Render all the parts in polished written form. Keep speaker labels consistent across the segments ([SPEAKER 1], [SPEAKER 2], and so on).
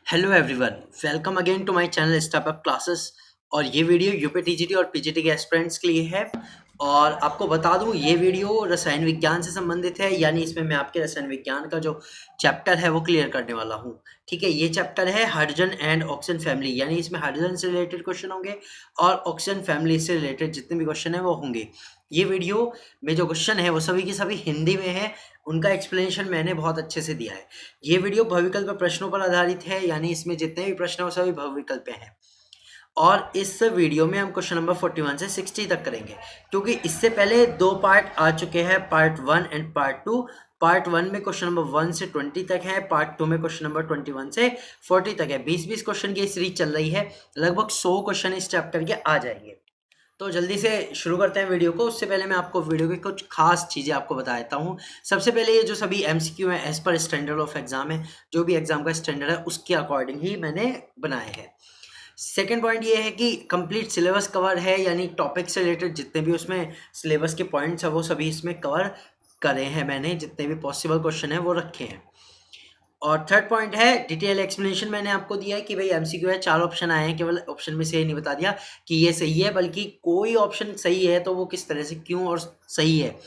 [SPEAKER 1] Hello everyone, welcome again to my channel startup classes. और ये वीडियो यूपी टीजीटी और पीजीटी के एस्पिरेंट्स के लिए है। और आपको बता दूं, ये वीडियो रसायन विज्ञान से संबंधित है, यानी इसमें मैं आपके रसायन विज्ञान का जो चैप्टर है वो क्लियर करने वाला हूं। ठीक है, ये चैप्टर है हाइड्रोजन एंड ऑक्सीजन फैमिली, यानी इसमें हाइड्रोजन से रिलेटेड क्वेश्चन होंगे और ऑक्सीजन फैमिली से रिलेटेड जितने भी क्वेश्चन है वो होंगे। ये वीडियो में जो क्वेश्चन है वो सभी के सभी हिंदी में है, उनका एक्सप्लेनेशन मैंने बहुत अच्छे से दिया है। ये वीडियो भविकल्प प्रश्नों पर आधारित है, यानी इसमें जितने भी प्रश्न हैं वो सभी भविकल्प पे हैं। और इस वीडियो में हम क्वेश्चन नंबर 41 से 60 तक करेंगे, क्योंकि इससे पहले दो पार्ट आ चुके हैं, पार्ट 1 एंड पार्ट 2। पार्ट 1 में क्वेश्चन नंबर 1 से 20 तक है, पार्ट 2 में क्वेश्चन नंबर 21 से 40 तक है। 20-20 क्वेश्चन की सीरीज चल रही है, लगभग 100 क्वेश्चन इस चैप्टर के आ जाएंगे। तो जल्दी से शुरू करते हैं वीडियो को। उससे पहले मैं आपको वीडियो की कुछ खास चीज़ें आपको बता देता हूँ। सबसे पहले ये जो सभी एमसीक्यू हैं as per standard of exam है, जो भी एग्जाम का स्टैंडर्ड है उसके अकॉर्डिंग ही मैंने बनाए हैं। सेकेंड पॉइंट ये है कि कंप्लीट सिलेबस कवर है, यानी टॉपिक से रिलेटेड जितने भी उसमें सिलेबस के पॉइंट्स हैं वो सभी इसमें कवर करे हैं मैंने, जितने भी पॉसिबल क्वेश्चन है वो रखे हैं। और थर्ड पॉइंट है डिटेल एक्सप्लेनेशन मैंने आपको दिया है कि भाई एमसीक्यू है, 4 ऑप्शन आए हैं, केवल ऑप्शन में से ये नहीं बता दिया कि ये सही है, बल्कि कोई ऑप्शन सही है तो वो किस तरह से, क्यों और सही है,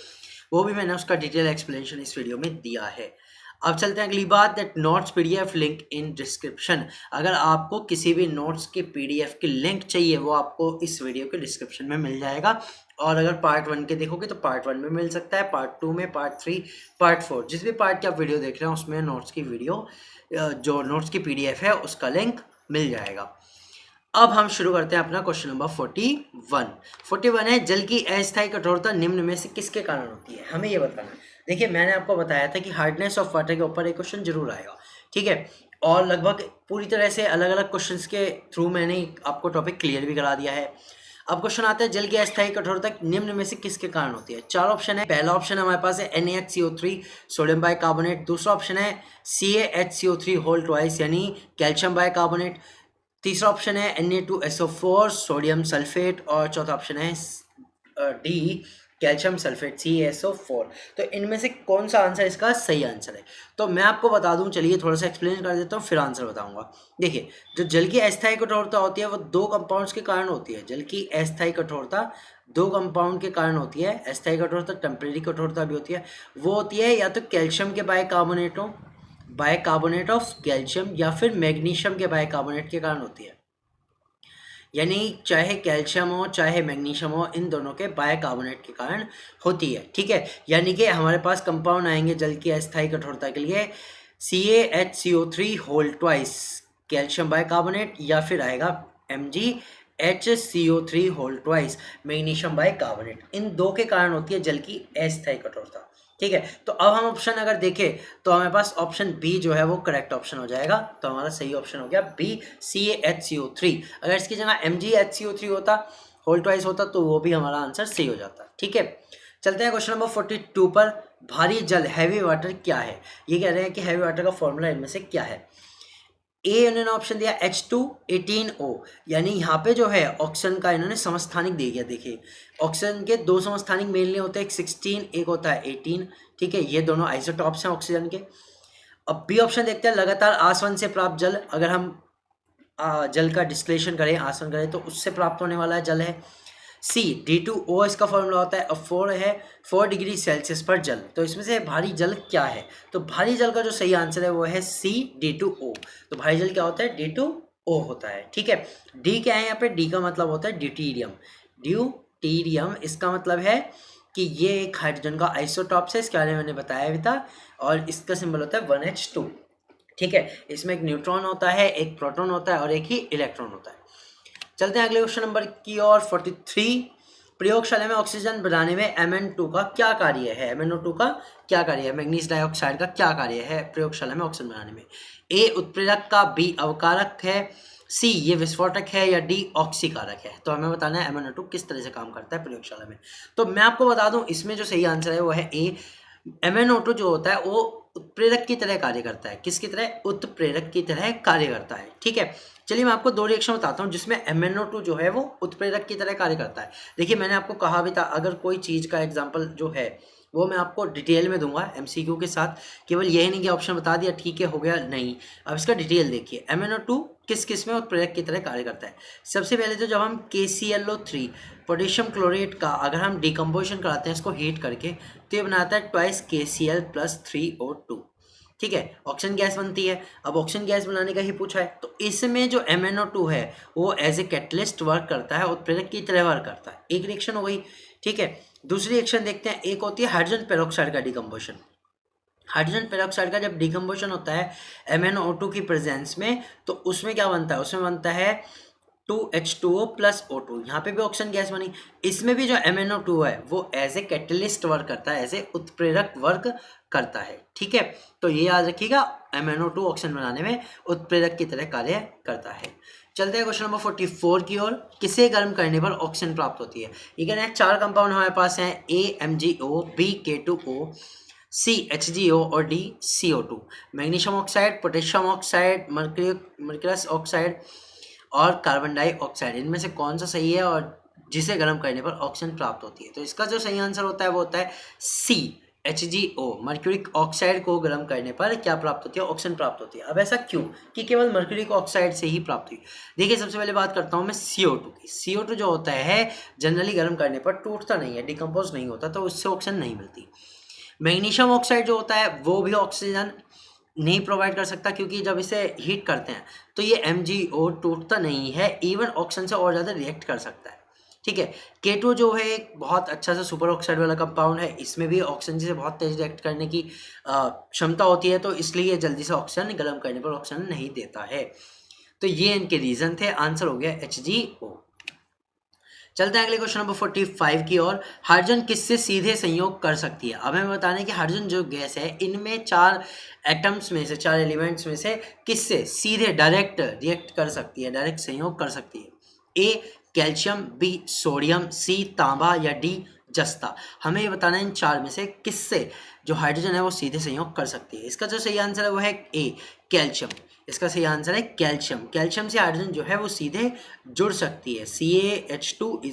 [SPEAKER 1] वो भी मैंने उसका डिटेल एक्सप्लेनेशन इस वीडियो में दिया है। अब चलते हैं अगली बात, that notes PDF link in description. अगर आपको किसी भी नोट्स के पीडीएफ की लिंक चाहिए वो आपको इस वीडियो के डिस्क्रिप्शन में मिल जाएगा। और अगर पार्ट 1 के देखोगे तो पार्ट 1 में मिल सकता है, पार्ट 2 में, पार्ट 3, पार्ट 4, जिस भी पार्ट की आप वीडियो देख रहे हैं उसमें नोट्स की वीडियो, जो नोट्स की पीडीएफ है उसका लिंक मिल जाएगा। अब हम शुरू करते हैं अपना क्वेश्चन नंबर 41 है, जल की अस्थायी कठोरता निम्न में से किसके कारण होती है, हमें ये बताना है। देखिए, मैंने आपको बताया था कि हार्डनेस ऑफ वाटर के ऊपर एक क्वेश्चन जरूर आएगा। ठीक है, और लगभग पूरी तरह से अलग अलग क्वेश्चंस के थ्रू मैंने आपको टॉपिक क्लियर भी करा दिया है। अब क्वेश्चन आता है, जल की अस्थायी कठोरता निम्न में से किसके कारण होती है। 4 ऑप्शन है। पहला ऑप्शन हमारे पास है NaHCO3 सोडियम बाइकार्बोनेट। दूसरा ऑप्शन है CaHCO3 होल ट्वाइस यानी कैल्शियम बाइकार्बोनेट। तीसरा ऑप्शन है Na2SO4 सोडियम सल्फेट। और चौथा ऑप्शन है डी कैल्शियम सल्फेट CaSO4। तो इनमें से कौन सा आंसर इसका सही आंसर है, तो मैं आपको बता दूं, चलिए थोड़ा सा एक्सप्लेन कर देता हूँ फिर आंसर बताऊंगा। देखिए, जो जल की अस्थायी कठोरता होती है वो 2 कंपाउंड्स के कारण होती है। जल की अस्थायी कठोरता 2 कंपाउंड के कारण होती है। अस्थायी कठोरता टेम्परेरी कठोरता भी होती है। वो होती है या तो कैल्शियम के बाइकार्बोनेट ऑफ कैल्शियम, या फिर मैग्नीशियम के बाइकार्बोनेट के कारण होती है। यानी चाहे कैल्शियम हो चाहे मैग्नीशियम हो, इन दोनों के बाइकार्बोनेट के कारण होती है। ठीक है, यानी कि हमारे पास कंपाउंड आएंगे जल की अस्थायी कठोरता के लिए CaHCO3 whole twice calcium bicarbonate, या फिर आएगा MgHCO3 whole twice magnesium bicarbonate. इन दो के कारण होती है जल की अस्थायी कठोरता। ठीक है, तो अब हम ऑप्शन अगर देखें तो हमारे पास ऑप्शन बी जो है वो करेक्ट ऑप्शन हो जाएगा। तो हमारा सही ऑप्शन हो गया बी CaHCO3। अगर इसकी जगह MgHCO3 होता, होल ट्वाइस होता, तो वो भी हमारा आंसर सही हो जाता। ठीक है, चलते हैं क्वेश्चन नंबर 42 पर। भारी जल हैवी वाटर क्या है। ये कह रहे हैं कि हैवी वाटर का फॉर्मूला इनमें से क्या है। ए इन्होंने ऑप्शन दिया H218O, यानी यहाँ पे जो है ऑक्सीजन का इन्होंने समस्थानिक दे दिया। देखिए, ऑक्सीजन के 2 समस्थानिक मेनली होते हैं, एक 16 एक होता है 18। ठीक है, ये दोनों आइसोटॉप्स हैं ऑक्सीजन के। अब बी ऑप्शन देखते हैं, लगातार आसवन से प्राप्त जल। अगर हम जल का डिस्टिलेशन करें, आसवन करें, तो उससे प्राप्त होने वाला जल है। सी D2O इसका फॉर्मूला होता है, और 4 है 4 डिग्री सेल्सियस पर जल। तो इसमें से भारी जल क्या है, तो भारी जल का जो सही आंसर है वो है सी D2O। तो भारी जल क्या होता है, D2O होता है। ठीक है, डी क्या है यहाँ पे, डी का मतलब होता है ड्यूटीरियम। ड्यूटीरियम इसका मतलब है कि ये एक हाइड्रोजन का आइसोटॉप है, इसके बारे में मैंने बताया भी था, और इसका सिंबल होता है 1H2। ठीक है, इसमें एक न्यूट्रॉन होता है, एक प्रोटॉन होता है और एक ही इलेक्ट्रॉन होता है। चलते हैं अगले क्वेश्चन नंबर की ओर 43। प्रयोगशाला में ऑक्सीजन बनाने में Mn2 का क्या कार्य है। MnO2 का क्या कार्य है, मैग्नीज डाइऑक्साइड का क्या कार्य है प्रयोगशाला में ऑक्सीजन बनाने में। ए उत्प्रेरक का, बी अवकारक है, सी ये विस्फोटक है, या डी ऑक्सीकारक है। तो हमें बताना है MnO2 किस तरह से काम करता है प्रयोगशाला में। तो मैं आपको बता दूं, इसमें जो सही आंसर है वो है ए। MnO2 जो होता है वो उत्प्रेरक की तरह कार्य करता है। किसकी तरह, उत्प्रेरक की तरह कार्य करता है। ठीक है, चलिए मैं आपको 2 रिएक्शन बताता हूँ जिसमें MnO2 जो है वो उत्प्रेरक की तरह कार्य करता है। देखिए, मैंने आपको कहा भी था, अगर कोई चीज़ का एग्जाम्पल जो है वो मैं आपको डिटेल में दूंगा एमसीक्यू के साथ। केवल यही नहीं कि ऑप्शन बता दिया ठीक है हो गया, नहीं। अब इसका डिटेल देखिए, MnO2 किस किस में उत्प्रेरक की तरह कार्य करता है। सबसे पहले तो जब हम KClO3 पोटेशियम क्लोरेट का अगर हम डिकम्पोजिशन कराते हैं इसको हीट करके, तो ये बनाता है ट्वाइस KCl + 3O2, ठीक है, ऑक्सीजन गैस बनती है। अब ऑक्सीजन गैस बनाने का ही पूछा है, तो इसमें जो MnO2 है वो एज ए कैटलिस्ट वर्क करता है, उत्प्रेरक की तरह वर्क करता है। एक रिएक्शन हो गई, ठीक है। दूसरी रिएक्शन देखते हैं, एक होती है हाइड्रोजन पेरोक्साइड का डिकम्पोजिशन। हाइड्रोजन पेरोक्साइड का जब डिकम्पोजिशन होता है MnO2 की प्रेजेंस में, तो उसमें क्या बनता है, उसमें बनता है 2H2O + O2। यहाँ पे भी ऑक्सीजन गैस बनी। इसमें भी जो MnO2 है वो एज ए कैटलिस्ट वर्क करता है, एज ए उत्प्रेरक वर्क करता है, ठीक है। तो ये याद रखिएगा, MnO2 ऑक्सीजन बनाने में उत्प्रेरक की तरह कार्य करता है। चलते हैं क्वेश्चन नंबर 44 की ओर। किसे गर्म करने पर ऑक्सीजन प्राप्त होती है। ये कहना है 4 कंपाउंड हमारे पास हैं, A MgO, B K2O, C HgO और D CO2। Magnesium oxide, potassium oxide, mercurous oxide और कार्बन डाइऑक्साइड, इनमें से कौन सा सही है और जिसे गर्म करने पर ऑक्सीजन प्राप्त होती है। तो इसका जो सही आंसर होता है वो होता है C HgO। मर्क्यूरिक ऑक्साइड को गर्म करने पर क्या प्राप्त होती है, ऑक्सीजन प्राप्त होती है। अब ऐसा क्यों कि केवल मर्क्यूरिक ऑक्साइड से ही प्राप्त हुई। देखिए सबसे पहले बात करता हूँ मैं CO2 की। CO2 जो होता है जनरली गर्म करने पर टूटता नहीं है, डिकम्पोज नहीं होता, तो उससे ऑक्सीजन नहीं मिलती। मैग्नीशियम ऑक्साइड जो होता है वो भी ऑक्सीजन नहीं प्रोवाइड कर सकता, क्योंकि जब इसे हीट करते हैं तो ये MgO टूटता नहीं है, इवन ऑक्सीजन से और ज़्यादा रिएक्ट कर सकता है, ठीक है। K2 जो है एक बहुत अच्छा सा सुपर ऑक्साइड वाला कंपाउंड है, इसमें भी ऑक्सीजन से बहुत तेज रिएक्ट करने की क्षमता होती है, तो इसलिए जल्दी से ऑक्सीजन गर्म करने पर ऑक्सीजन नहीं देता है। तो ये इनके रीजन थे, आंसर हो गया HgO। चलते हैं अगले क्वेश्चन नंबर 45 की ओर। हाइड्रोजन किससे सीधे संयोग कर सकती है। अब हमें बताना है कि हाइड्रोजन जो गैस है इनमें 4 एटम्स में से, 4 एलिमेंट्स में से किससे सीधे डायरेक्ट रिएक्ट कर सकती है, डायरेक्ट संयोग कर सकती है। A calcium, B sodium, C तांबा या D जस्ता। हमें ये बताना है इन 4 में से किससे जो हाइड्रोजन है वो सीधे संयोग कर सकती है। इसका जो सही आंसर है वो है A कैल्शियम। इसका सही आंसर है कैल्शियम। कैल्शियम से हाइड्रोजन जो है वो सीधे जुड़ सकती है, CaH2 =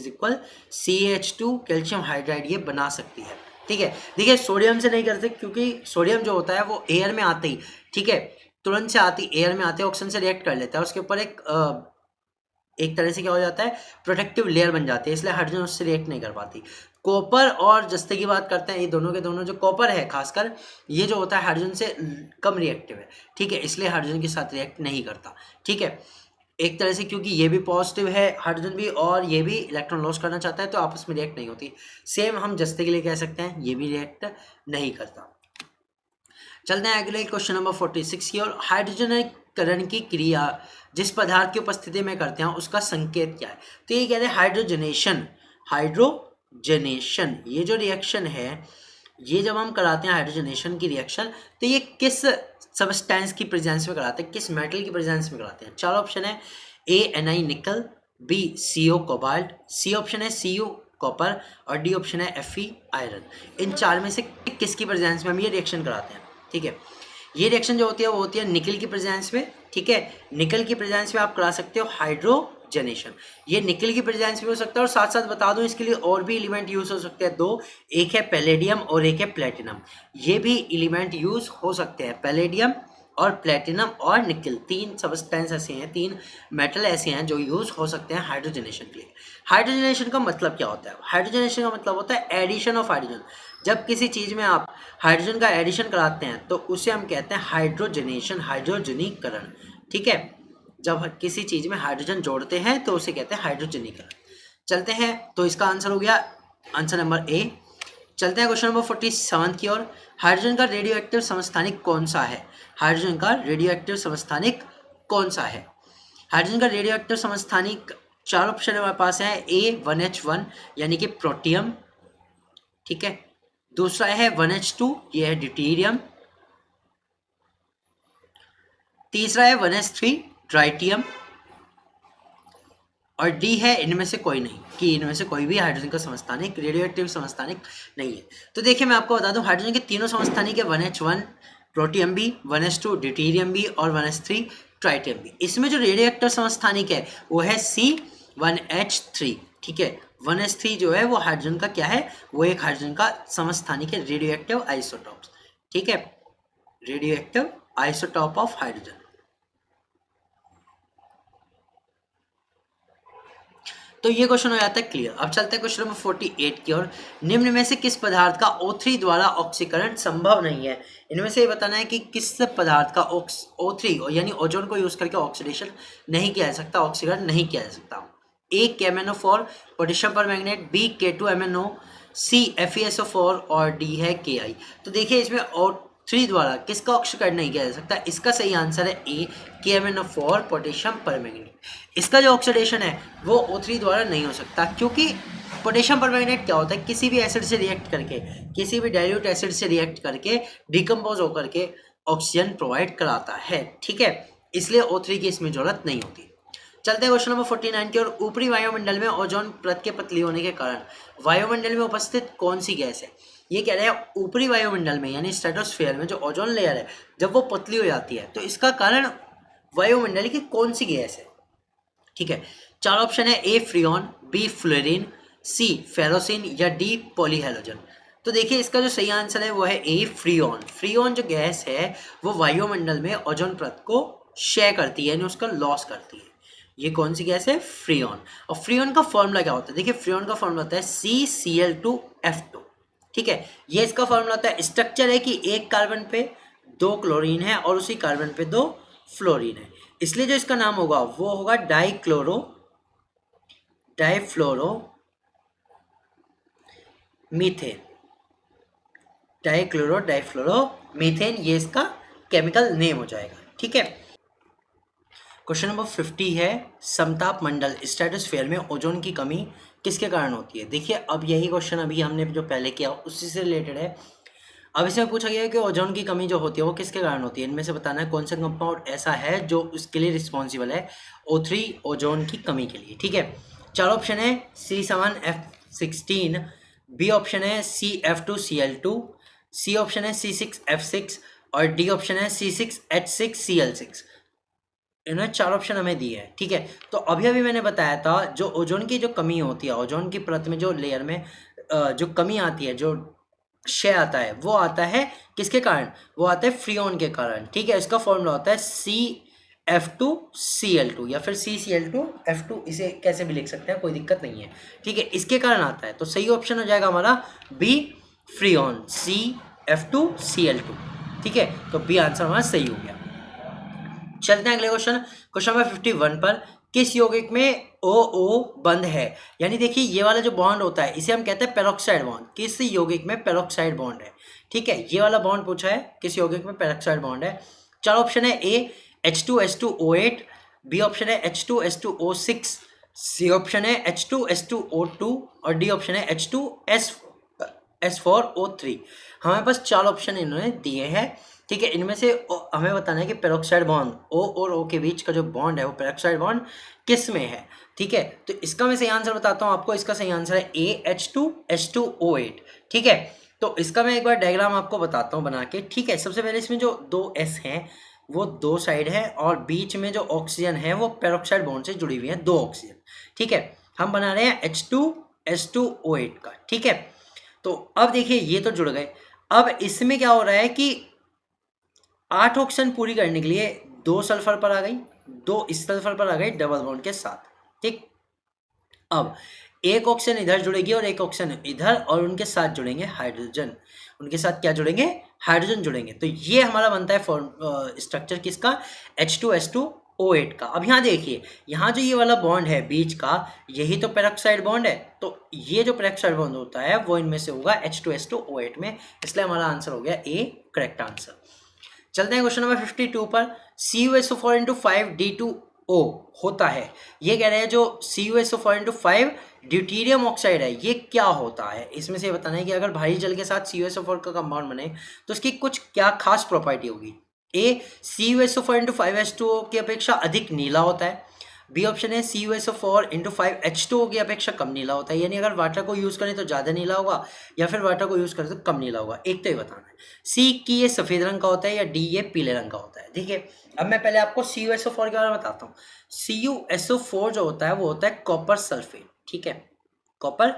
[SPEAKER 1] CaH2 कैल्शियम हाइड्राइड ये बना सकती है, ठीक है। देखिए सोडियम से नहीं कर सकते, क्योंकि सोडियम जो होता है वो एयर में आते ही, ठीक है, तुरंत से आती एयर में आते ऑक्सीजन से रिएक्ट कर लेता है, उसके ऊपर एक तरह से क्या हो जाता है, प्रोटेक्टिव लेयर बन जाती है, इसलिए हाइड्रोजन उससे रिएक्ट नहीं कर पाती। कॉपर और जस्ते की बात करते हैं, ये दोनों के दोनों, जो कॉपर है खासकर ये जो होता है हाइड्रोजन से कम रिएक्टिव है, ठीक है, इसलिए हाइड्रोजन के साथ रिएक्ट नहीं करता, ठीक है। एक तरह से क्योंकि ये भी पॉजिटिव है हाइड्रोजन भी, और ये भी इलेक्ट्रॉन लॉस करना चाहता है, तो आपस में रिएक्ट नहीं होती। सेम हम जस्ते के लिए कह सकते हैं, ये भी रिएक्ट नहीं करता। चलते हैं अगले क्वेश्चन नंबर 46 की ओर। हाइड्रोजनीकरण की क्रिया जिस पदार्थ की उपस्थिति में करते हैं उसका संकेत क्या है। तो ये कहते हैं हाइड्रोजनेशन। हाइड्रोजनेशन ये जो रिएक्शन है, ये जब हम कराते हैं हाइड्रोजनेशन की रिएक्शन, तो ये किस सबस्टेंस की प्रेजेंस में कराते हैं, किस मेटल की प्रेजेंस में कराते हैं। 4 ऑप्शन है, A Ni निकल, B CO cobalt, C option है Cu कॉपर और D ऑप्शन है Fe आयरन। इन 4 में से किसकी प्रेजेंस में हम ये रिएक्शन कराते हैं, ठीक है। ये रिएक्शन जो होती है वो होती है निकल की प्रेजेंस में, ठीक है। निकल की प्रेजेंस में आप करा सकते हो हाइड्रोजनेशन, ये निकल की प्रेजेंस में हो सकता है। और साथ साथ बता दूं इसके लिए और भी एलिमेंट यूज हो सकते हैं 2, एक है पैलेडियम और एक है प्लेटिनम। ये भी एलिमेंट यूज हो सकते हैं, पैलेडियम और प्लेटिनम और निकल, 3 सब्सटेंस ऐसे हैं, 3 मेटल ऐसे हैं जो यूज हो सकते हैं हाइड्रोजनेशन के लिए। हाइड्रोजनेशन का मतलब क्या होता है। हाइड्रोजनेशन का मतलब होता है एडिशन ऑफ हाइड्रोजन। जब किसी चीज में आप हाइड्रोजन का एडिशन कराते हैं तो उसे हम कहते हैं हाइड्रोजनेशन, हाइड्रोजनीकरण, ठीक है। जब किसी चीज में हाइड्रोजन जोड़ते हैं तो उसे कहते हैं हाइड्रोजनीकरण। चलते हैं, तो इसका आंसर हो गया आंसर नंबर A। चलते हैं क्वेश्चन नंबर 47 की ओर। हाइड्रोजन का रेडियो एक्टिव समस्थानिक कौन सा है। हाइड्रोजन का रेडियो एक्टिव समस्थानिक कौन सा है। हाइड्रोजन का रेडियो एक्टिव समस्थानिक 4 ऑप्शन हमारे पास है। A 1H1 यानी कि प्रोटियम, ठीक है। दूसरा है 1H2, ये है ड्यूटेरियम। तीसरा है 1H3 ट्राइटियम। और डी है इनमें से कोई नहीं, कि इनमें से कोई भी हाइड्रोजन का समस्थानिक रेडियो एक्टिव समस्थानिक नहीं है। तो देखिए मैं आपको बता दूं, हाइड्रोजन के तीनों समस्थानिक है, 1H1 प्रोटियम भी, 1H2 ड्यूटेरियम भी और 1H3 ट्राइटियम भी। इसमें जो रेडियो एक्टिव समस्थानिक है वो है C1H3, ठीक है। 1s3 जो है वो हाइड्रोजन का क्या है, वो एक हाइड्रोजन का समस्थानिक है, रेडियो एक्टिव आइसोटॉप्स, ठीक है, radio active isotope of hydrogen. तो ये क्वेश्चन हो जाता है क्लियर। अब चलते हैं क्वेश्चन नंबर 48 की ओर। निम्न में से किस पदार्थ का O3 द्वारा ऑक्सीकरण संभव नहीं है? इनमें से ये बताना है कि किस पदार्थ का O3 यानी ओजोन को यूज करके ऑक्सीडेशन नहीं किया जा सकता, ऑक्सीकरण नहीं किया जा सकता। ए KMnO4 पोटेशियम पर मैग्नेट, बी K2MnO, सी FeSO4 और डी है Ki। तो देखिए इसमें O3 द्वारा किसका ऑक्सीकरण नहीं किया जा सकता? इसका सही आंसर है ए KMnO4 पोटेशियम पर मैग्नेट। इसका जो ऑक्सीडेशन है वो O3 द्वारा नहीं हो सकता, क्योंकि पोटेशियम परमैंगनेट क्या होता है, किसी भी एसिड से रिएक्ट करके, किसी भी डाइल्यूट एसिड से रिएक्ट करके डिकम्पोज होकर के ऑक्सीजन प्रोवाइड कराता है, ठीक है, इसलिए O3 की इसमें जरूरत नहीं होती। चलते हैं क्वेश्चन नंबर 49 की ओर। ऊपरी वायुमंडल में ओजोन परत के पतली होने के कारण वायुमंडल में उपस्थित कौन सी गैस है? ये कह रहे हैं ऊपरी वायुमंडल में यानी स्ट्रेटोस्फीयर में जो ओजोन लेयर है जब वो पतली हो जाती है तो इसका कारण वायुमंडल की कौन सी गैस है, ठीक है। चार ऑप्शन है, ए फ्रियॉन, बी फ्लोरीन, सी फेरोसिन या डी पॉलीहेलोजन। तो देखिए इसका जो सही आंसर है वो है ए फ्रियॉन। फ्रियॉन जो गैस है वो वायुमंडल में ओजोन परत को शेयर करती है यानी उसका लॉस करती है। ये कौन सी गैस है? फ्रियॉन। और फ्रियॉन का फॉर्मूला क्या होता है? देखिए फ्रियॉन का फॉर्मूला होता है CCl2F2, ठीक है। ये इसका फॉर्मूला होता है, स्ट्रक्चर है कि एक कार्बन पे 2 क्लोरीन है और उसी कार्बन पे 2 फ्लोरीन है, इसलिए जो इसका नाम होगा वो होगा डाइफ्लोरो मीथेन। डाइफ्लोरो मीथेन ये इसका केमिकल नेम हो जाएगा, ठीक है। क्वेश्चन नंबर 50 है, समताप मंडल स्ट्रेटोस्फीयर में ओजोन की कमी किसके कारण होती है? देखिए अब यही क्वेश्चन अभी हमने जो पहले किया उसी से रिलेटेड है। अब इसमें पूछा गया है कि ओजोन की कमी जो होती है वो किसके कारण होती है। इनमें से बताना है कौन सा कंपाउंड ऐसा है जो उसके लिए रिस्पॉन्सिबल है O3 ओजोन की कमी के लिए, ठीक है। चार ऑप्शन है, C7F16, बी ऑप्शन है CF2Cl2, सी ऑप्शन है C6F6 और डी ऑप्शन है C6H6Cl6। इन्होंने चार ऑप्शन हमें दिए हैं, ठीक है। तो अभी अभी मैंने बताया था जो ओजोन की जो कमी होती है, ओजोन की परत में जो लेयर में जो कमी आती है, जो क्षय आता है वो आता है किसके कारण? वो आता है फ्रियॉन के कारण, ठीक है। इसका फॉर्मूला होता है CF2Cl2 या फिर CCl2F2, इसे कैसे भी लिख सकते हैं, कोई दिक्कत नहीं है, ठीक है। इसके कारण आता है, तो सही ऑप्शन हो जाएगा हमारा बी फ्रियॉन, CF2Cl2, ठीक है। तो बी आंसर हमारा सही हो गया। चलते हैं अगले क्वेश्चन नंबर 51 पर। किस यौगिक में OO बंद है? यानी देखिए ये वाला जो बॉन्ड होता है इसे हम कहते हैं पेरोक्साइड बॉन्ड। किस यौगिक में पेरोक्साइड बॉन्ड है, ठीक है, ये वाला बॉन्ड पूछा है, किस यौगिक में पेरोक्साइड बॉन्ड है। चार ऑप्शन है, ए H2S2O8, बी ऑप्शन है H2S2O6, सी ऑप्शन है H2S2O2 और डी ऑप्शन है H2S4O3। हमारे पास चार ऑप्शन इन्होंने दिए हैं, ठीक है। इनमें से हमें बताना है कि पेरोक्साइड बॉन्ड O और O के बीच का जो बॉन्ड है वो पेरोक्साइड बॉन्ड किस में है, ठीक है। तो इसका मैं सही आंसर बताता हूँ आपको। इसका सही आंसर है ए H2S2O8, ठीक है। तो इसका मैं एक बार डायग्राम आपको बताता हूँ बना के, ठीक है। सबसे पहले इसमें जो 2S हैं वो 2 साइड है और बीच में जो ऑक्सीजन है वो पेरोक्साइड बॉन्ड से जुड़ी हुई है, 2 ऑक्सीजन, ठीक है। हम बना रहे हैं H2S2O8 का, ठीक है। तो अब देखिए ये तो जुड़ गए। अब इसमें क्या हो रहा है कि 8 ऑक्सीजन पूरी करने के लिए 2 सल्फर पर आ गई, 2 इस सल्फर पर आ गई डबल बॉन्ड के साथ, ठीक। अब एक ऑक्सीजन इधर जुड़ेगी और एक ऑक्सीजन इधर और उनके साथ जुड़ेंगे हाइड्रोजन, उनके साथ क्या जुड़ेंगे? हाइड्रोजन जुड़ेंगे। तो ये हमारा बनता है स्ट्रक्चर किसका? H2S2O8 का। अब यहाँ देखिए, यहाँ जो ये वाला बॉन्ड है बीच का, यही तो पेरोक्साइड बॉन्ड है, तो ये जो पेरोक्साइड बॉन्ड होता है वो इनमें से होगा H2S2O8 में, इसलिए हमारा आंसर हो गया ए करेक्ट आंसर। चलते हैं क्वेश्चन नंबर 52 पर। CuSO4 5D2O होता है, ये कह रहे हैं जो CuSO4 5 ड्यूटीरियम ऑक्साइड है ये क्या होता है। इसमें से बताना है कि अगर भारी जल के साथ CuSO4 का कंपाउंड बने तो इसकी कुछ क्या खास प्रॉपर्टी होगी। ए CuSO4 5H2O की अपेक्षा अधिक नीला होता है, बी ऑप्शन है CuSO4 5H2O की अपेक्षा कम नीला होता है, यानी अगर वाटर को यूज करें तो ज़्यादा नीला होगा या फिर वाटर को यूज करें तो कम नीला होगा, एक तो ये बताना है। सी कि ये सफ़ेद रंग का होता है या डी ये पीले रंग का होता है। ठीक है, अब मैं पहले आपको CuSO4 के बारे में बताता हूँ। CuSO4 जो होता है वो होता है कॉपर सल्फेट, ठीक है। Copper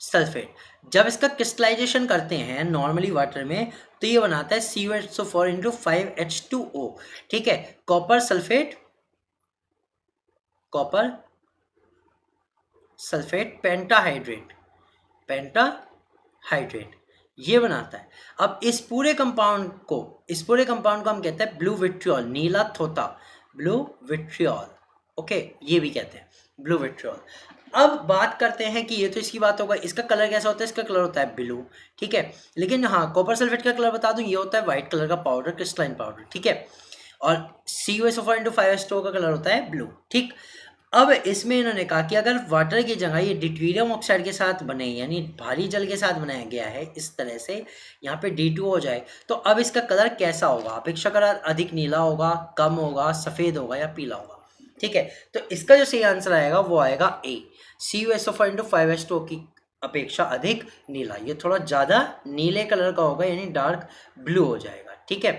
[SPEAKER 1] sulphate. जब इसका क्रिस्टलाइजेशन करते हैं नॉर्मली वाटर में तो ये बनाता है CuSO4 इंटू 5H2O। ठीक है, कॉपर सल्फेट पेंटाहाइड्रेट ये बनाता है। अब इस पूरे कंपाउंड को हम कहते हैं ब्लू विट्रियोल, नीला थोता, ब्लू विट्रियोल। ओके, ये भी कहते हैं ब्लू विट्रियोल। अब बात करते हैं कि ये तो इसकी बात होगा, इसका कलर कैसा होता है, इसका कलर होता है ब्लू। ठीक है, लेकिन हाँ, कॉपर सल्फेट का कलर बता दूं, ये होता है व्हाइट कलर का पाउडर, क्रिस्टलाइन पाउडर। ठीक है, और CuSO4 इंटू 5H2O का कलर होता है ब्लू। ठीक, अब इसमें इन्होंने कहा कि अगर वाटर की जगह ये ड्यूटेरियम ऑक्साइड के साथ बने, यानी भारी जल के साथ बनाया गया है, इस तरह से यहाँ पे D2 हो जाए, तो अब इसका कलर कैसा होगा? अपेक्षाकृत अधिक नीला होगा, कम होगा, सफ़ेद होगा या पीला होगा? ठीक है, तो इसका जो सही आंसर आएगा वो आएगा A, CuSO4 इंटू 5H2O की अपेक्षा अधिक नीला। ये थोड़ा ज़्यादा नीले कलर का होगा, यानी डार्क ब्लू हो जाएगा। ठीक है,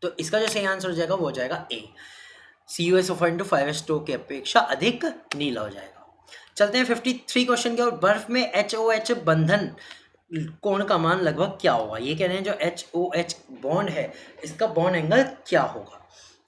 [SPEAKER 1] तो इसका जो सही आंसर हो जाएगा वो हो जाएगा A, CuSO4 इंटू 5H2O की अपेक्षा अधिक नीला हो जाएगा। चलते हैं 53 क्वेश्चन की ओर। बर्फ में HOH बंधन कोण का मान लगभग क्या होगा? ये कह रहे हैं जो HOH बॉन्ड है इसका बॉन्ड एंगल क्या होगा?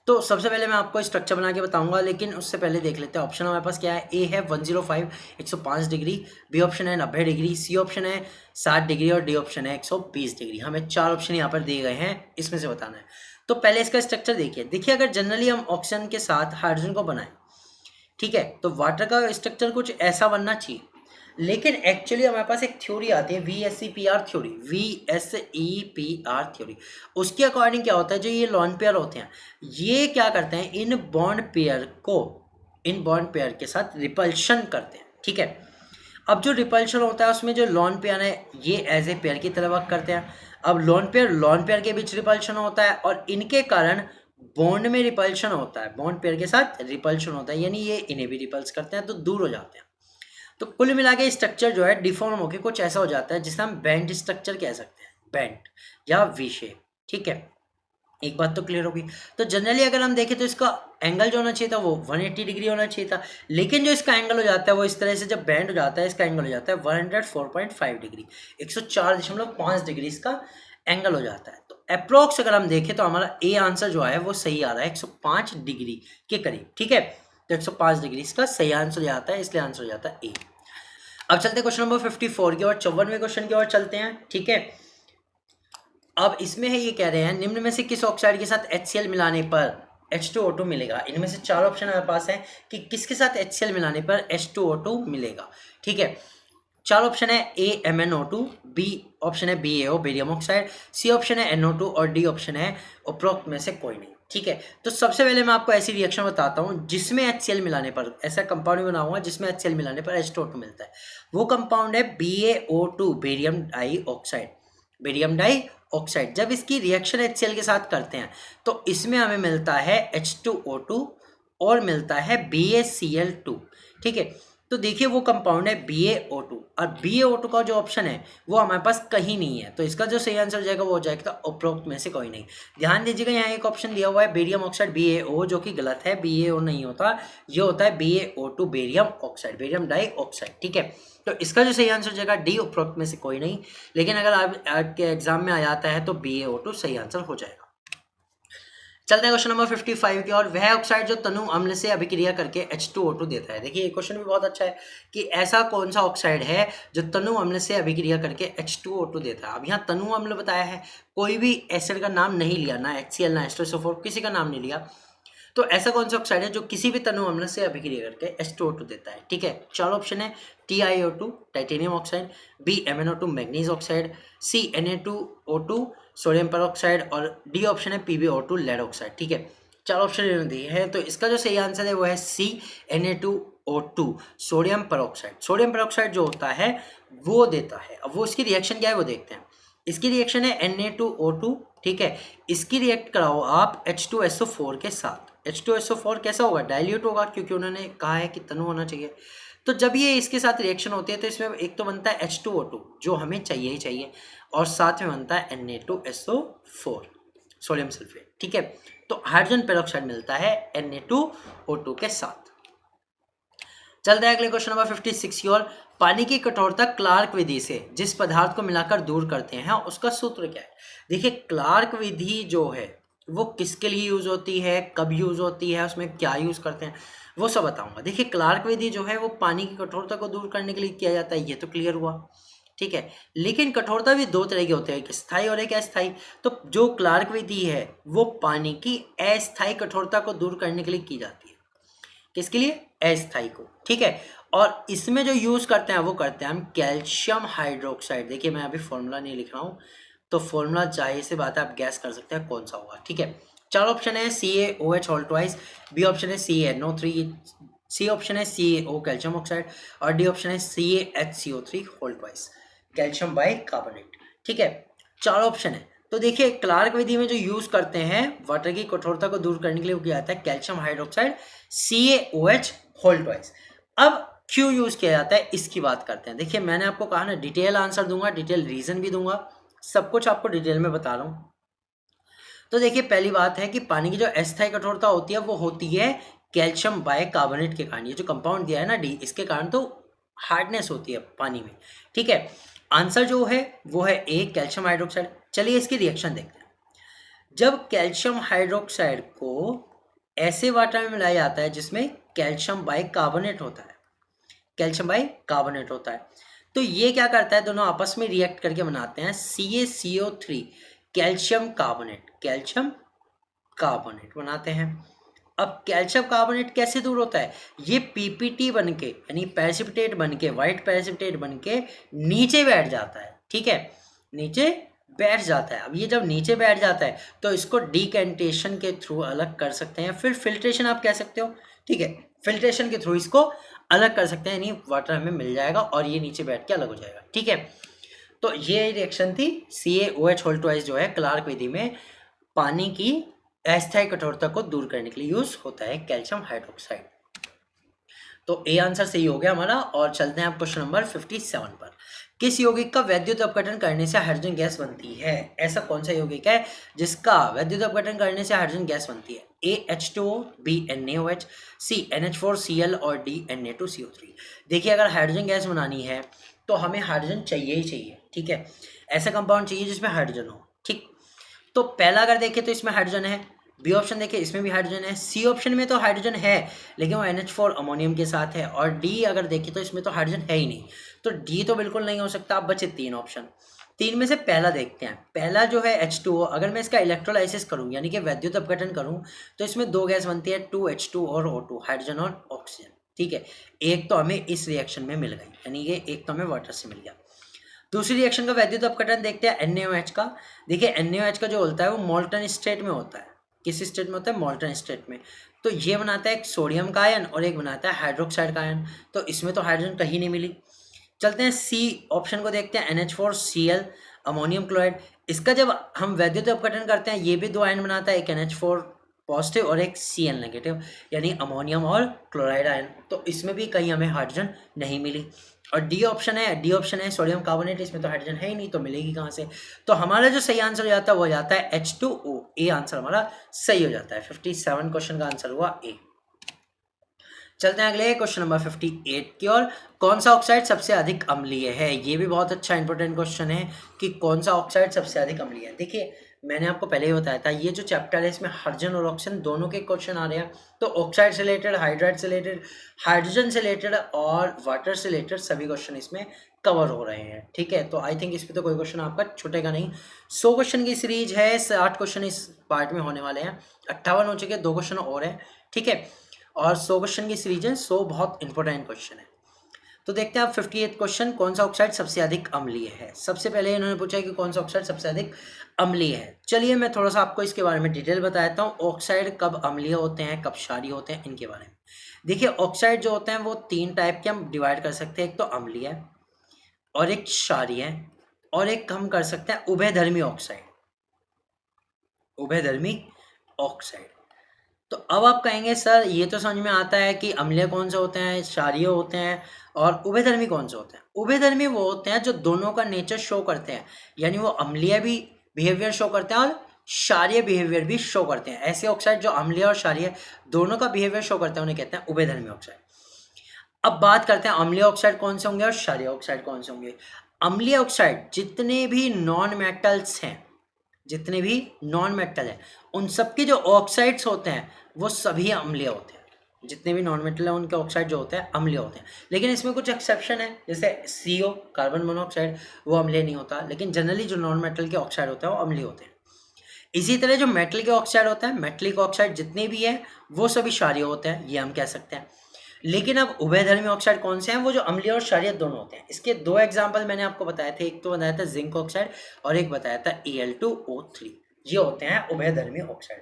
[SPEAKER 1] तो सबसे पहले मैं आपको स्ट्रक्चर बना के बताऊंगा, लेकिन उससे पहले देख लेते हैं ऑप्शन हमारे पास क्या है। ए है 105 105 डिग्री, बी ऑप्शन है 90 डिग्री, सी ऑप्शन है 60 डिग्री और डी ऑप्शन है 120 डिग्री। हमें 4 ऑप्शन यहाँ पर दिए गए हैं, इसमें से बताना है। तो पहले इसका स्ट्रक्चर देखिए अगर जनरली हम ऑक्सीजन के साथ हाइड्रोजन को बनाएं, ठीक है, तो वाटर का स्ट्रक्चर कुछ ऐसा बनना चाहिए, लेकिन एक्चुअली हमारे पास एक थ्योरी आती है VSEPR थ्योरी। उसके अकॉर्डिंग क्या होता है, जो ये लॉन पेयर होते हैं ये क्या करते हैं, इन बॉन्ड पेयर के साथ रिपल्शन करते हैं। ठीक है, अब जो रिपल्शन होता है उसमें जो लॉन पेयर है ये एज ए पेयर की तरह वर्क करते हैं। अब लॉन पेयर के बीच रिपल्शन होता है और इनके कारण बॉन्ड में रिपल्शन होता है, बॉन्ड पेयर के साथ रिपल्शन होता है, यानी ये इन्हें भी रिपल्स करते हैं तो दूर हो जाते हैं। तो कुल मिला के स्ट्रक्चर जो है डिफॉर्म होकर कुछ ऐसा हो जाता है जिसे हम बेंट स्ट्रक्चर कह सकते हैं, बेंट या वी शेप। ठीक है, एक बात तो क्लियर होगी। तो जनरली अगर हम देखें तो इसका एंगल जो होना चाहिए था वो 180 डिग्री होना चाहिए था, लेकिन जो इसका एंगल हो जाता है वो इस तरह से, जब बेंड हो जाता है इसका एंगल हो जाता है 104.5 डिग्री, 104.5 डिग्री इसका एंगल हो जाता है। तो अप्रोक्स अगर हम देखें तो हमारा ए आंसर जो है वो सही आ रहा है 105 डिग्री के करीब। ठीक है, तो 105 डिग्री इसका सही आंसर जाता है, इसलिए आंसर हो जाता है ए। अब चलते हैं क्वेश्चन नंबर 54 की और 54वें क्वेश्चन की ओर चलते हैं। ठीक है, अब इसमें है ये कह रहे हैं निम्न में से किस ऑक्साइड के साथ HCl मिलाने पर H2O2 मिलेगा? इनमें से 4 ऑप्शन हमारे पास है कि किसके साथ HCl मिलाने पर H2O2 मिलेगा। ठीक है, 4 ऑप्शन है, A MnO2, बी ऑप्शन है BaO barium oxide, C option है NO2 और डी ऑप्शन है उपरोक्त में से कोई नहीं। ठीक है, तो सबसे पहले मैं आपको ऐसी रिएक्शन बताता हूँ जिसमें HCl मिलाने पर, ऐसा कंपाउंड बनाऊंगा जिसमें HCl मिलाने पर H2O2 मिलता है। वो कंपाउंड है BaO2 बेरियम डाई ऑक्साइड। जब इसकी रिएक्शन HCl के साथ करते हैं तो इसमें हमें मिलता है H2O2 और मिलता है BaCl2। ठीक है, तो देखिए वो कंपाउंड है BaO2 और BaO2 का जो ऑप्शन है वो हमारे पास कहीं नहीं है, तो इसका जो सही आंसर हो जाएगा वो हो जाएगा उपरोक्त में से कोई नहीं। ध्यान दीजिएगा यहाँ एक ऑप्शन दिया हुआ है बेरियम ऑक्साइड BaO, जो कि गलत है, BaO नहीं होता, ये होता है BaO2 barium oxide, barium dioxide. ठीक है, तो इसका जो सही आंसर हो जाएगा डी, उपरोक्त में से कोई नहीं। लेकिन अगर आपके एग्जाम में आ जाता है तो BaO2 सही आंसर हो जाएगा। चलते हैं क्वेश्चन नंबर 55 की और। वह ऑक्साइड जो तनु अम्ल से अभिक्रिया करके H2O2 देता है। देखिए ये क्वेश्चन भी बहुत अच्छा है कि ऐसा कौन सा ऑक्साइड है जो तनु अम्ल से अभिक्रिया करके H2O2 देता है। अब यहाँ तनु अम्ल बताया है, कोई भी एसिड का नाम नहीं लिया, ना HCl ना H2SO4, किसी का नाम नहीं लिया। तो ऐसा कौन सा ऑक्साइड है जो किसी भी तनु अम्ल से अभिक्रिया करके H2O2 देता है? ठीक है, 4 ऑप्शन है, TiO2 titanium oxide, B MnO2 manganese oxide, C Na2O2 sodium peroxide और डी ऑप्शन है PbO2 लेड ऑक्साइड। ठीक है, 4 ऑप्शन इन्होंने दिए हैं, तो इसका जो सही आंसर है वो है C Na2O2 sodium peroxide. Sodium peroxide जो होता है वो देता है। अब वो इसकी रिएक्शन क्या है वो देखते हैं। इसकी रिएक्शन है Na2O2। ठीक है, इसकी रिएक्ट कराओ आप H2SO4 के साथ। H2SO4 कैसा होगा? डाइल्यूट होगा, क्योंकि उन्होंने कहा है कि तनु होना चाहिए। तो जब ये इसके साथ रिएक्शन होती है तो इसमें एक तो बनता है H2O2 जो हमें चाहिए ही चाहिए, और साथ में बनता है Na2SO4 सोडियम सल्फेट। ठीक है, तो हाइड्रोजन पेरोक्साइड मिलता है Na2O2 के साथ। चलते हैं अगले क्वेश्चन नंबर 56 की ओर। पानी की कठोरता क्लार्क विधि से जिस पदार्थ को मिलाकर दूर करते हैं उसका सूत्र क्या है? देखिए क्लार्क विधि जो है वो किसके लिए यूज होती है, कब यूज होती है, उसमें क्या यूज करते हैं, वो सब बताऊंगा। देखिए क्लार्क विधि जो है वो पानी की कठोरता को दूर करने के लिए किया जाता है, ये तो क्लियर हुआ, ठीक है। लेकिन कठोरता भी दो तरह की होती है, एक स्थायी और एक अस्थायी। तो जो क्लार्क विधि है वो पानी की अस्थायी कठोरता को दूर करने के लिए की जाती है। किसके लिए? अस्थायी को, ठीक है। और इसमें जो यूज करते हैं वो करते हैं हम कैल्शियम हाइड्रोक्साइड। देखिए मैं अभी फॉर्मूला नहीं लिख रहा हूँ, तो फॉर्मूला जाहिर सी बात है आप गैस कर सकते हैं कौन सा होगा, ठीक है। चार ऑप्शन है CaOH whole twice, B option है CaNO3, सी ऑप्शन है CaO कैल्शियम ऑक्साइड और डी ऑप्शन है CaHCO3 whole twice calcium bicarbonate, ठीक है। चार ऑप्शन है। तो देखिए क्लार्क विधि में जो यूज करते हैं वाटर की कठोरता को दूर करने के लिए वो किया जाता है calcium hydroxide CaOH whole twice. अब क्यों यूज किया जाता है इसकी बात करते हैं। देखिए मैंने आपको कहा ना डिटेल आंसर दूंगा, डिटेल रीजन भी दूंगा, सब कुछ आपको डिटेल में बता रहा हूँ। तो देखिए पहली बात है कि पानी की जो अस्थायी कठोरता होती है वो होती है कैल्शियम बाय कार्बोनेट के कारण। ये जो कंपाउंड दिया है ना D, इसके कारण तो हार्डनेस होती है पानी में, ठीक है। आंसर जो है वो है ए कैल्शियम हाइड्रोक्साइड। चलिए इसकी रिएक्शन देखते हैं। जब कैल्शियम हाइड्रोक्साइड को ऐसे वाटर में मिलाया जाता है जिसमें कैल्शियम बाई कार्बोनेट होता है, कैल्शियम बाई कार्बोनेट होता है, तो ये क्या करता है, दोनों आपस में रिएक्ट करके बनाते हैं CaCO3 calcium carbonate, calcium carbonate बनाते हैं। अब कैल्शियम कार्बोनेट कैसे दूर होता है, ये PPT बन के यानी प्रेसिपिटेट बन के, व्हाइट प्रेसिपिटेट बन के नीचे बैठ जाता है, ठीक है, नीचे बैठ जाता है। अब ये जब नीचे बैठ जाता है तो इसको डिकेंटेशन के थ्रू अलग कर सकते हैं, फिर फिल्ट्रेशन आप कह सकते हो, ठीक है, फिल्ट्रेशन के थ्रू इसको अलग कर सकते हैं, यानी वाटर हमें मिल जाएगा और ये नीचे बैठ के अलग हो जाएगा, ठीक है। तो ये रिएक्शन थी CaOH होल ट्वाइस जो है क्लार्क विधि में पानी की अस्थायी कठोरता को दूर करने के लिए यूज होता है कैल्शियम हाइड्रोक्साइड। तो ए आंसर सही हो गया हमारा। और चलते हैं आप क्वेश्चन नंबर 57 पर। किस यौगिक का वैद्युत अपघटन करने से हाइड्रोजन गैस बनती है? ऐसा कौन सा यौगिक है जिसका वैद्युत अपघटन करने से हाइड्रोजन गैस बनती है? A H2O, B NaOH, C NH4Cl और D Na2CO3। देखिए अगर हाइड्रोजन गैस बनानी है तो हमें हाइड्रोजन चाहिए ही चाहिए, ठीक है। ऐसा कंपाउंड चाहिए जिसमें हाइड्रोजन हो, ठीक। तो पहला अगर देखें तो इसमें हाइड्रोजन है, बी ऑप्शन देखें इसमें भी हाइड्रोजन है, सी ऑप्शन में तो हाइड्रोजन है लेकिन वो NH4 अमोनियम के साथ है, और डी अगर देखें तो इसमें तो हाइड्रोजन है ही नहीं, तो डी तो बिल्कुल नहीं हो सकता। अब बचे तीन ऑप्शन, तीन में से पहला देखते हैं। पहला जो है H2O, अगर मैं इसका इलेक्ट्रोलाइसिस करूं यानी कि वैद्युत अपघटन करूं तो इसमें दो गैस बनती है 2H2 और O2, हाइड्रोजन और ऑक्सीजन, ठीक है। एक तो हमें इस रिएक्शन में मिल गई, यानी ये एक तो हमें वाटर से मिल गया। दूसरी रिएक्शन का वैद्युत अपघटन देखते हैं NaOH का। देखिए NaOH का जो होता है वो मोल्टन स्टेट में होता है। किस स्टेट में होता है? मोल्टन स्टेट में। तो ये बनाता है एक सोडियम का आयन और एक बनाता है हाइड्रोक्साइड का आयन, तो इसमें तो हाइड्रोजन कहीं नहीं मिली। चलते हैं सी ऑप्शन को देखते हैं, NH4Cl अमोनियम क्लोराइड। इसका जब हम वैद्युत अपघटन करते हैं ये भी दो आयन बनाता है, एक NH4 पॉजिटिव और एक Cl नेगेटिव, यानी अमोनियम और क्लोराइड आयन, तो इसमें भी कहीं हमें हाइड्रोजन नहीं मिली। और डी ऑप्शन है सोडियम कार्बोनेट, इसमें तो हाइड्रोजन है ही नहीं, तो मिलेगी कहाँ से? तो हमारा जो सही आंसर हो जाता है वो हो जाता है H2O। ए आंसर हमारा सही हो जाता है। 57 क्वेश्चन का आंसर हुआ ए। चलते हैं अगले क्वेश्चन नंबर 58 की ओर। कौन सा ऑक्साइड सबसे अधिक अम्लीय है? ये भी बहुत अच्छा इंपॉर्टेंट क्वेश्चन है कि कौन सा ऑक्साइड सबसे अधिक अम्लीय है। देखिए मैंने आपको पहले ही बताया था ये जो चैप्टर है इसमें हाइड्रोजन और ऑक्सीजन दोनों के क्वेश्चन आ रहे हैं, तो ऑक्साइड से रिलेटेड, हाइड्राइड से रिलेटेड, हाइड्रोजन से रिलेटेड और वाटर से रिलेटेड सभी क्वेश्चन इसमें कवर हो रहे हैं, ठीक है। तो आई थिंक इस पर तो कोई क्वेश्चन आपका छूटेगा नहीं। 100 क्वेश्चन की सीरीज है, 60 क्वेश्चन इस पार्ट में होने वाले हैं, 58 हो चुके, 2 क्वेश्चन और हैं, ठीक है। और 100 क्वेश्चन की सीरीज है, 100 बहुत इंपॉर्टेंट क्वेश्चन है। तो देखते हैं आप 58 क्वेश्चन, कौन सा ऑक्साइड सबसे अधिक अम्लीय है? सबसे पहले इन्होंने पूछा है कि कौन सा ऑक्साइड सबसे अधिक अम्लीय है। चलिए मैं थोड़ा सा आपको इसके बारे में डिटेल बता देता हूँ, ऑक्साइड कब अम्लीय होते हैं, कब क्षारीय होते हैं, इनके बारे में। देखिए ऑक्साइड जो होते हैं वो 3 टाइप के हम डिवाइड कर सकते हैं, एक तो अम्लीय और एक क्षारीय और एक हम कर सकते हैं उभयधर्मी ऑक्साइड, उभयधर्मी ऑक्साइड। तो अब आप कहेंगे सर ये तो समझ में आता है कि अम्लीय कौन से होते हैं, क्षारीय होते हैं, और उभयधर्मी कौन से होते हैं? उभयधर्मी वो होते हैं जो दोनों का नेचर शो करते हैं, यानी वो अम्लीय भी बिहेवियर शो करते हैं और क्षारीय बिहेवियर भी शो करते हैं। ऐसे ऑक्साइड जो अम्लीय और क्षारीय दोनों का बिहेवियर शो करते हैं उन्हें कहते हैं उभयधर्मी ऑक्साइड। अब बात करते हैं अम्लीय ऑक्साइड कौन से होंगे और क्षारीय ऑक्साइड कौन से होंगे। अम्लीय ऑक्साइड जितने भी नॉन मेटल्स हैं, जितने भी नॉन मेटल हैं, उन सबके जो ऑक्साइड्स होते हैं वो सभी अम्लीय होते हैं। जितने भी नॉन मेटल है उनके ऑक्साइड जो होते हैं अम्लीय होते हैं। लेकिन इसमें कुछ एक्सेप्शन है, जैसे CO कार्बन मोनोऑक्साइड, वो अम्लीय नहीं होता। लेकिन जनरली जो नॉन मेटल के ऑक्साइड होते हैं वो अम्लीय होते हैं। इसी तरह जो मेटल के ऑक्साइड होता है, मेटलिक ऑक्साइड जितने भी है वो सभी क्षारीय होते हैं, ये हम कह सकते हैं। लेकिन अब उभयधर्मी ऑक्साइड कौन से हैं, वो जो अम्लीय और क्षारीय दोनों होते हैं। इसके दो एग्जाम्पल मैंने आपको बताए थे, एक तो बताया था जिंक ऑक्साइड और एक बताया था Al2O3। ये होते हैं उभयधर्मी ऑक्साइड।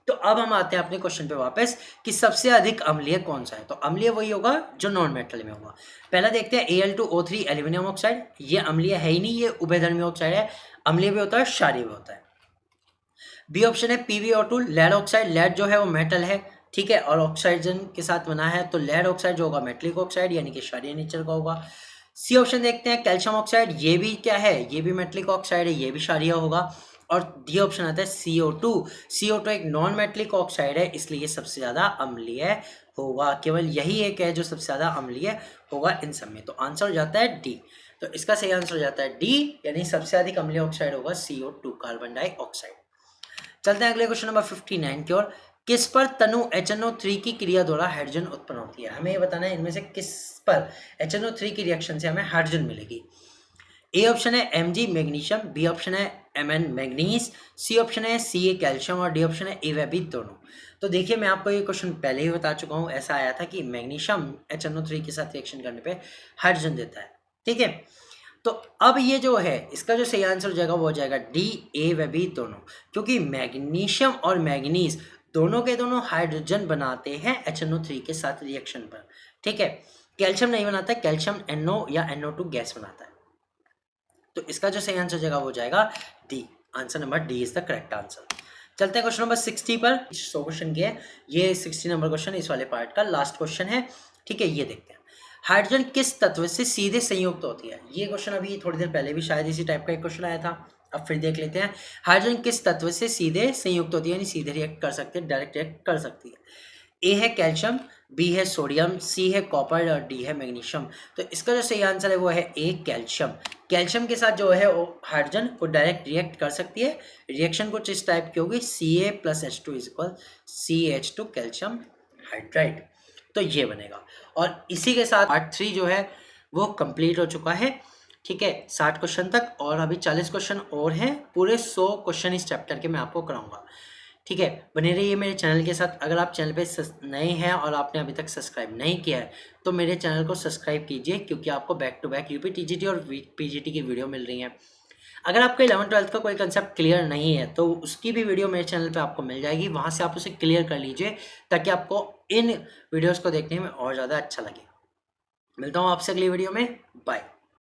[SPEAKER 1] तो अब हम आते हैं अपने क्वेश्चन पे वापस कि सबसे अधिक अम्लीय कौन सा है। तो अम्लीय वही होगा जो नॉन मेटल में होगा। पहला देखते हैं Al2O3 एल्यूमिनियम ऑक्साइड। ये अम्लीय है ही नहीं, ये उभयधर्मी ऑक्साइड है। अम्लीय भी होता है, क्षारीय भी होता है। बी ऑप्शन है PbO2 लेड ऑक्साइड। लेड जो है वो मेटल है, ठीक है, और ऑक्सीजन के साथ बना है, तो लेड ऑक्साइड जो होगा मेटलिक ऑक्साइड यानी कि क्षारीय नेचर का होगा। सी ऑप्शन देखते हैं कैल्शियम ऑक्साइड। ये भी क्या है, ये भी मेटलिक ऑक्साइड है, ये भी क्षारीय होगा। और डी ऑप्शन आता है CO2। CO2 एक नॉन मेटलिक ऑक्साइड है, इसलिए ये सबसे ज्यादा अम्लीय होगा। केवल यही एक है जो सबसे ज्यादा अम्लीय होगा इन सब में। तो आंसर हो जाता है डी। तो इसका सही आंसर हो जाता है डी, यानी सबसे अधिक अम्लीय ऑक्साइड होगा CO2 कार्बन डाइऑक्साइड। चलते हैं अगले क्वेश्चन नंबर 59 की ओर। किस पर तनु HNO3 की क्रिया द्वारा हाइड्रोजन उत्पन्न होती है। हमें ये बताना है इनमें से किस पर HNO3 की रिएक्शन से हमें हाइड्रोजन मिलेगी। ए ऑप्शन है Mg मैग्नीशियम, बी ऑप्शन है Mn मैग्नीज, सी ऑप्शन है Ca कैल्शियम और डी ऑप्शन है ए व बी दोनों। तो देखिए मैं आपको ये क्वेश्चन पहले ही बता चुका हूँ। ऐसा आया था कि मैग्नीशियम HNO3 के साथ रिएक्शन करने पे हाइड्रोजन देता है, ठीक है। तो अब ये जो है इसका जो सही आंसर हो जाएगा वो हो जाएगा डी, ए व बी दोनों, क्योंकि मैग्नीशियम और मैग्नीज दोनों के दोनों हाइड्रोजन बनाते हैं HNO3 के साथ रिएक्शन पर, ठीक है। कैल्शियम नहीं बनाता, कैल्शियम NO या NO2 गैस बनाता है। तो इसका जो सही आंसर हो जाएगा वो हो जाएगा D. Answer number D is the correct answer. चलते हैं क्वेश्चन नंबर 60 पर। 100 क्वेश्चन के हैं, ये 60 नंबर क्वेश्चन इस वाले पार्ट का लास्ट क्वेश्चन है, ठीक है। ये देखते हैं हाइड्रोजन किस तत्व से सीधे संयुक्त होती है। ये क्वेश्चन अभी थोड़ी देर पहले भी शायद इसी टाइप का एक क्वेश्चन आया था, अब फिर देख लेते हैं। हाइड्रोजन किस तत्व से सीधे संयुक्त होती है, यानी सीधे रिएक्ट कर सकती है, डायरेक्ट रिएक्ट कर सकती है। ए है कैल्शियम, बी है सोडियम, सी है कॉपर और डी है मैग्नीशियम। तो इसका जो सही आंसर है वो है ए कैल्शियम। कैल्शियम के साथ जो है वो हाइड्रोजन को डायरेक्ट रिएक्ट कर सकती है। रिएक्शन कुछ इस टाइप की होगी, Ca+H2 equal CH2 calcium hydride. तो ये बनेगा। और इसी के साथ पार्ट 3 जो है वो कंप्लीट हो चुका है, ठीक है, 60 क्वेश्चन तक। और अभी 40 क्वेश्चन और हैं, पूरे 100 क्वेश्चन इस चैप्टर के मैं आपको कराऊंगा, ठीक है। बने रहिए मेरे चैनल के साथ। अगर आप चैनल पे नए हैं और आपने अभी तक सब्सक्राइब नहीं किया है तो मेरे चैनल को सब्सक्राइब कीजिए, क्योंकि आपको back to back UP TGT और पीजीटी की वीडियो मिल रही हैं। अगर आपका 11th-12th का कोई कंसेप्ट क्लियर नहीं है तो उसकी भी वीडियो मेरे चैनल पे आपको मिल जाएगी, वहाँ से आप उसे क्लियर कर लीजिए ताकि आपको इन वीडियोज़ को देखने में और ज़्यादा अच्छा लगे। मिलता हूँ आपसे अगली वीडियो में, बाय।